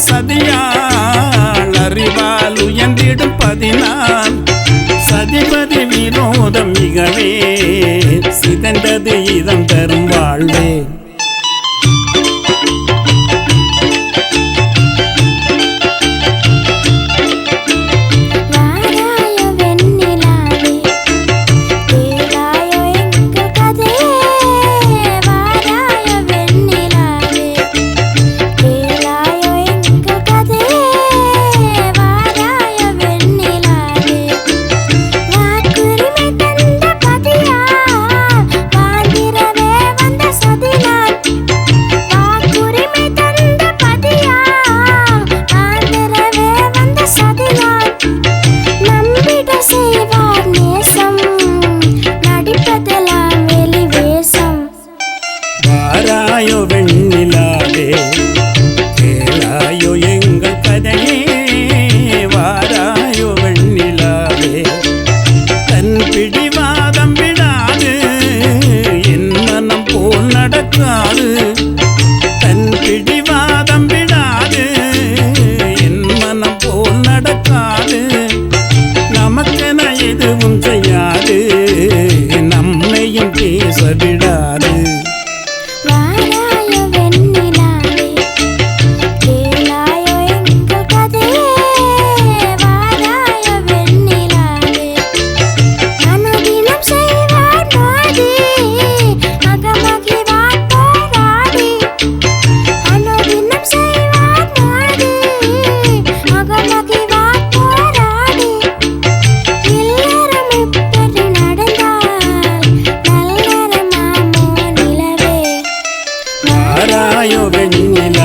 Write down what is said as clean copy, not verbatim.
சதியால் அறிவால் உயர்ந்திடும் பதினான் சதிபதி விரோதம் மிகவே சிதந்தது இதம் தரும் வாழ்வே. வாராயோ வெண்ணிலாவே கேளாயோ எங்கள் கதையே வாராயோ வெண்ணிலாவே தன் பிடிவாதம் விடாது என் மனம் போல் நடக்காது தன் பிடிவாதம் விடாது என் மனம் போல் நடக்காது நமக்கென எதுவும் செய்யாது நம்மையும் பேச விடாது. வாராயோ வெண்ணிலா